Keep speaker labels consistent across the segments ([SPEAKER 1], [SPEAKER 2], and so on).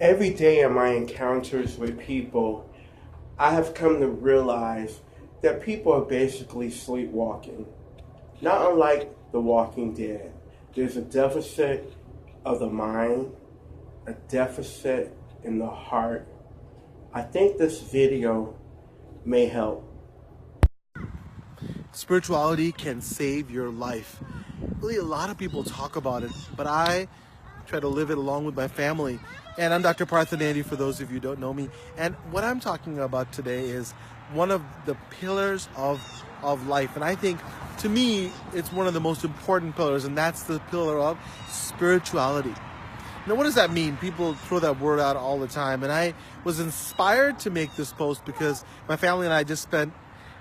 [SPEAKER 1] Every day in my encounters with people, I have come to realize that people are basically sleepwalking. Not unlike The Walking Dead, there's a deficit of the mind, a deficit in the heart. I think this video may help.
[SPEAKER 2] Spirituality can save your life. Really, a lot of people talk about it, but I try to live it along with my family. And I'm Dr. Parthanandi, for those of you who don't know me. And what I'm talking about today is one of the pillars of life. And I think, to me, it's one of the most important pillars, and that's the pillar of spirituality. Now, what does that mean? People throw that word out all the time. And I was inspired to make this post because my family and I just spent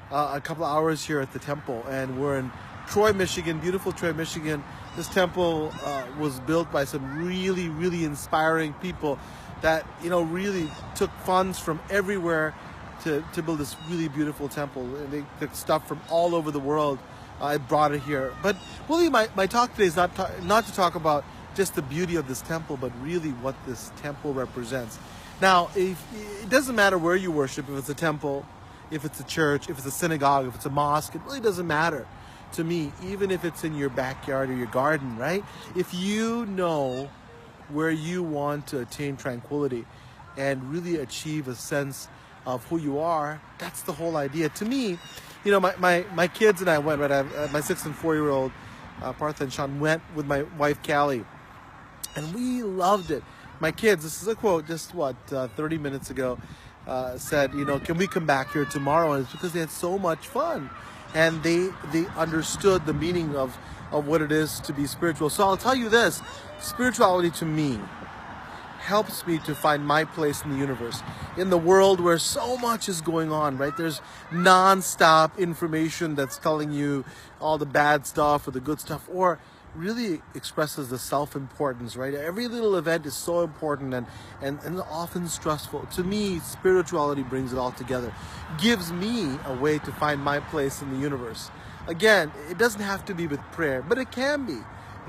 [SPEAKER 2] a couple of hours here at the temple, and we're in Troy, Michigan, beautiful Troy, Michigan. This temple was built by some really, really inspiring people that, really took funds from everywhere to build this really beautiful temple. And they took stuff from all over the world. I brought it here. But really, my talk today is not to talk about just the beauty of this temple, but really what this temple represents. Now, it doesn't matter where you worship, if it's a temple, if it's a church, if it's a synagogue, if it's a mosque, it really doesn't matter to me, even if it's in your backyard or your garden, right? If you know where you want to attain tranquility and really achieve a sense of who you are, that's the whole idea. To me, my kids and I went, right? My 6 and 4-year-old, Partha and Sean, went with my wife, Callie, and we loved it. My kids, this is a quote, just 30 minutes ago, said, can we come back here tomorrow? And it's because they had so much fun. And they understood the meaning of what it is to be spiritual. So I'll tell you this, spirituality to me helps me to find my place in the universe, in the world where so much is going on, right? There's non-stop information that's telling you all the bad stuff or the good stuff, or really expresses the self-importance, right? Every little event is so important and often stressful. To me, spirituality brings it all together, gives me a way to find my place in the universe. Again, it doesn't have to be with prayer, but it can be.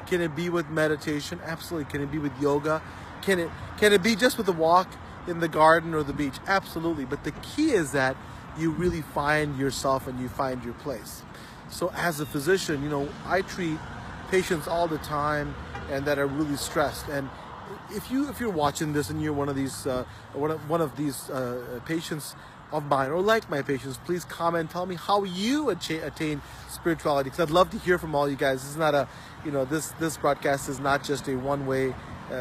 [SPEAKER 2] Can it be with meditation? Absolutely. Can it be with yoga? Can it be just with a walk in the garden or the beach? Absolutely. But the key is that you really find yourself and you find your place. So as a physician, I treat patients all the time and that are really stressed. And if you're watching this and you're one of these patients of mine, or like my patients, please comment, tell me how you attain spirituality, because I'd love to hear from all you guys. This is not this broadcast is not just a one-way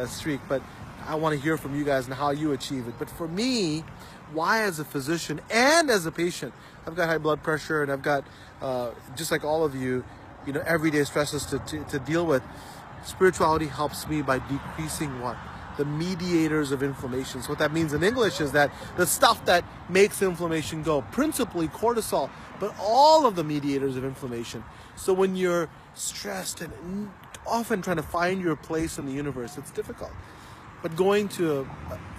[SPEAKER 2] streak, but I want to hear from you guys and how you achieve it. But for me, why, as a physician and as a patient, I've got high blood pressure, and I've got just like all of you, everyday stresses to deal with. Spirituality helps me by decreasing the mediators of inflammation. So what that means in English is that the stuff that makes inflammation go, principally cortisol, but all of the mediators of inflammation. So when you're stressed and often trying to find your place in the universe, it's difficult. But going to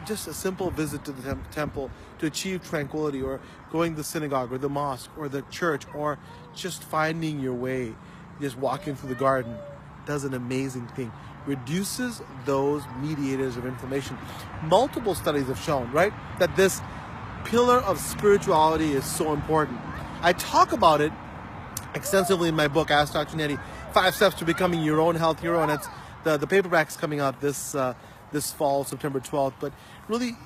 [SPEAKER 2] just a simple visit to the temple to achieve tranquility, or going to the synagogue or the mosque or the church, or just finding your way, just walking through the garden, does an amazing thing. Reduces those mediators of inflammation. Multiple studies have shown, right, that this pillar of spirituality is so important. I talk about it extensively in my book, Ask Dr. Neri, 5 Steps to Becoming Your Own Health Hero, and it's the paperback's coming out this fall, September 12th. But really,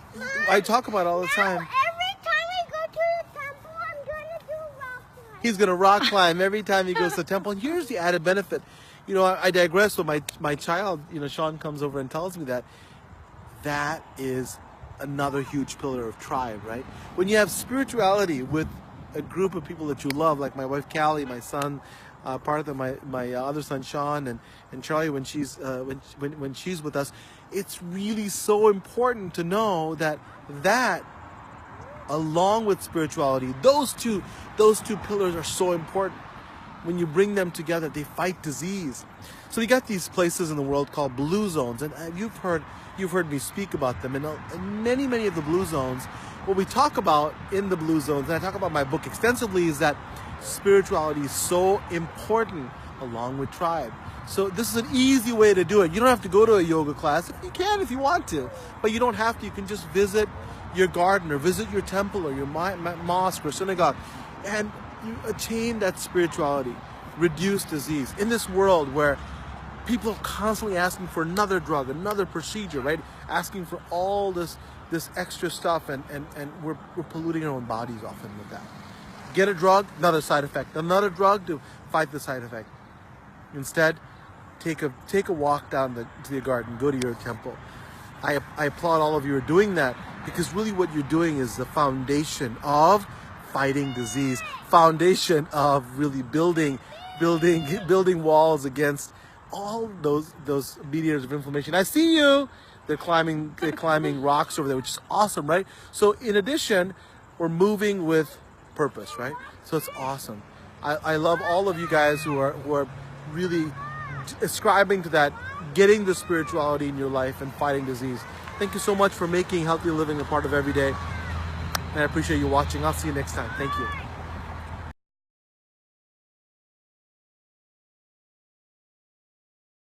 [SPEAKER 2] I talk about it all the time.
[SPEAKER 3] Every time I go to the temple, I'm going to do rock climb.
[SPEAKER 2] He's going to rock climb every time he goes to the temple. And here's the added benefit. I digress, but my child, Sean, comes over and tells me that is another huge pillar of tribe, right? When you have spirituality with a group of people that you love, like my wife Callie, my son Partha, my other son Sean, and Charlie, when she's when she's with us, it's really so important to know that along with spirituality, those two pillars are so important. When you bring them together, they fight disease. So we got these places in the world called blue zones, and you've heard me speak about them. And many of the blue zones, what we talk about in the blue zones, and I talk about in my book extensively, is that spirituality is so important along with tribe. So this is an easy way to do it. You don't have to go to a yoga class. You can if you want to, but you don't have to. You can just visit your garden or visit your temple or your mosque or synagogue, and you attain that spirituality, reduce disease. In this world where people are constantly asking for another drug, another procedure, right? Asking for all this extra stuff, and we're polluting our own bodies often with that. Get a drug, another side effect. Another drug to fight the side effect. Instead, take a walk down to the garden, go to your temple. I applaud all of you who are doing that, because really what you're doing is the foundation of fighting disease, foundation of really building walls against all those mediators of inflammation. I see you. They're climbing rocks over there, which is awesome, right? So in addition, we're moving with purpose, right? So it's awesome. I love all of you guys who are really ascribing to that, getting the spirituality in your life and fighting disease. Thank you so much for making healthy living a part of every day. And I appreciate you watching. I'll see you next time. Thank you.